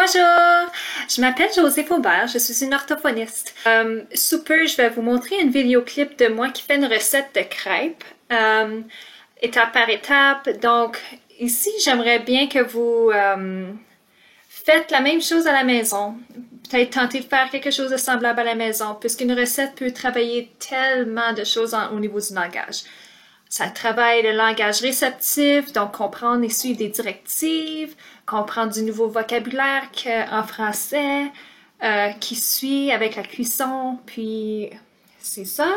Bonjour, je m'appelle Josée Faubert, je suis une orthophoniste. Sous peu, je vais vous montrer une vidéoclip de moi qui fait une recette de crêpes, étape par étape. Donc ici, j'aimerais bien que vous faites la même chose à la maison. Peut-être tenter de faire quelque chose de semblable à la maison, puisqu'une recette peut travailler tellement de choses au niveau du langage. Ça travaille le langage réceptif, donc comprendre et suivre des directives, comprendre du nouveau vocabulaire en français, qui suit avec la cuisson, puis c'est ça.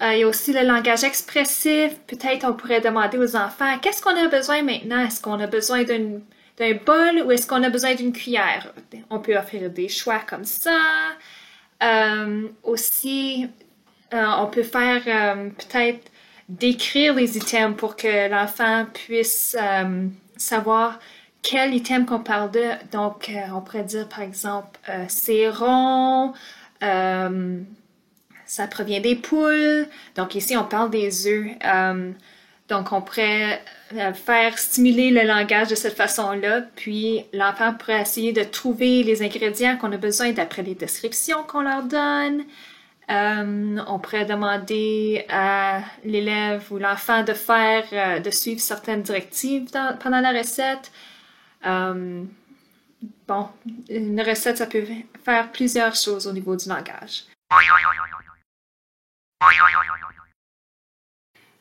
Il y a aussi le langage expressif. Peut-être on pourrait demander aux enfants, qu'est-ce qu'on a besoin maintenant? Est-ce qu'on a besoin d'un bol ou est-ce qu'on a besoin d'une cuillère? On peut offrir des choix comme ça. Aussi, on peut faire peut-être décrire les items pour que l'enfant puisse savoir quel item qu'on parle de. Donc, on pourrait dire par exemple, c'est rond, ça provient des poules. Donc ici, on parle des œufs. Donc, on pourrait faire stimuler le langage de cette façon-là, puis l'enfant pourrait essayer de trouver les ingrédients qu'on a besoin d'après les descriptions qu'on leur donne. On pourrait demander à l'élève ou l'enfant de suivre certaines directives pendant la recette. Bon, une recette, ça peut faire plusieurs choses au niveau du langage.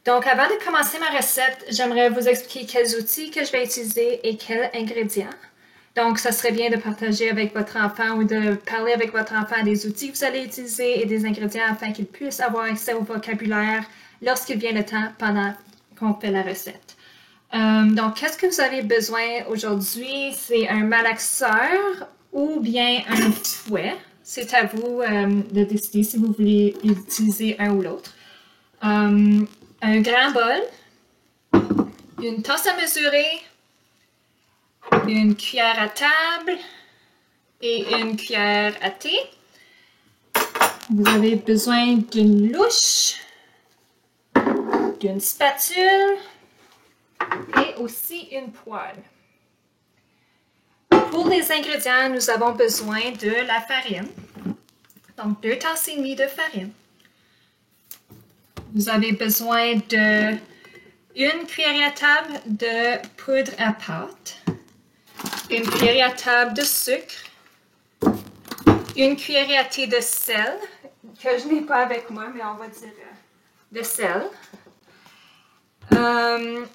Donc, avant de commencer ma recette, j'aimerais vous expliquer quels outils que je vais utiliser et quels ingrédients. Donc, ça serait bien de partager avec votre enfant ou de parler avec votre enfant des outils que vous allez utiliser et des ingrédients afin qu'il puisse avoir accès au vocabulaire lorsqu'il vient le temps pendant qu'on fait la recette. Donc, qu'est-ce que vous avez besoin aujourd'hui? C'est un malaxeur ou bien un fouet. C'est à vous de décider si vous voulez utiliser un ou l'autre. Un grand bol, une tasse à mesurer, une cuillère à table et une cuillère à thé. Vous avez besoin d'une louche, d'une spatule et aussi une poêle. Pour les ingrédients, nous avons besoin de la farine. Donc, 2 tasses et demie de farine. Vous avez besoin de une cuillère à table de poudre à pâte, une cuillère à table de sucre, une cuillère à thé de sel, que je n'ai pas avec moi, mais on va dire de sel.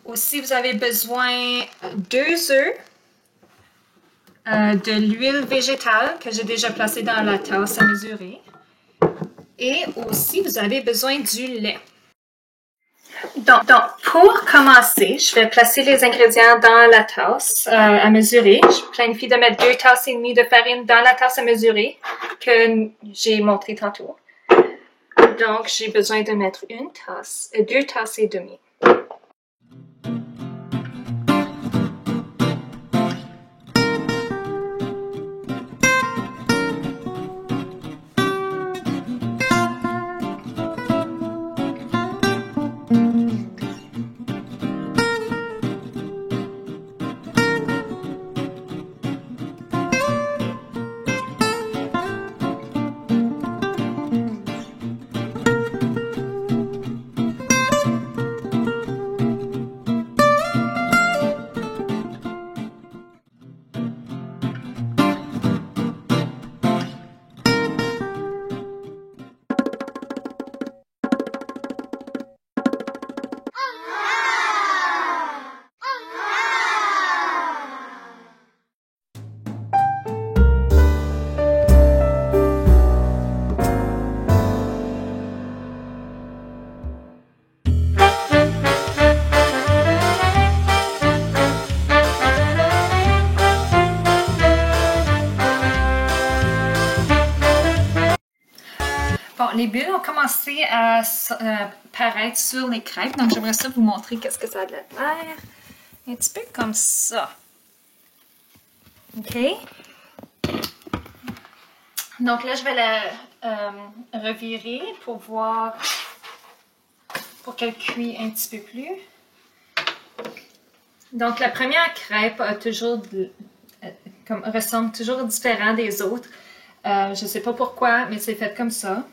Aussi, vous avez besoin 2 œufs, de l'huile végétale que j'ai déjà placée dans la tasse à mesurer. Et aussi, vous avez besoin du lait. Donc, pour commencer, je vais placer les ingrédients dans la tasse à mesurer. Je planifie de mettre 2 tasses et demie de farine dans la tasse à mesurer que j'ai montré tantôt. Donc, j'ai besoin de mettre 2 tasses et demie. Bon, les bulles ont commencé à paraître sur les crêpes, donc j'aimerais ça vous montrer qu'est-ce que ça a de l'air. Un petit peu comme ça. OK? Donc là, je vais la revirer pour voir, pour qu'elle cuise un petit peu plus. Donc la première crêpe a toujours comme ressemble toujours différent des autres. Je sais pas pourquoi, mais c'est fait comme ça.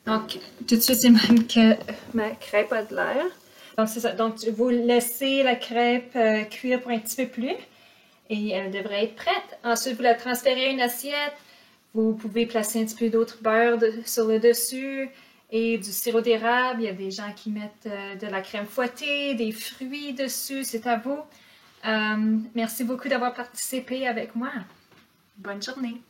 Donc, tout de suite, c'est même que ma crêpe a de l'air. Donc, c'est ça. Donc, vous laissez la crêpe cuire pour un petit peu plus et elle devrait être prête. Ensuite, vous la transférez à une assiette. Vous pouvez placer un petit peu d'autre beurre sur le dessus et du sirop d'érable. Il y a des gens qui mettent de la crème fouettée, des fruits dessus. C'est à vous. Merci beaucoup d'avoir participé avec moi. Bonne journée.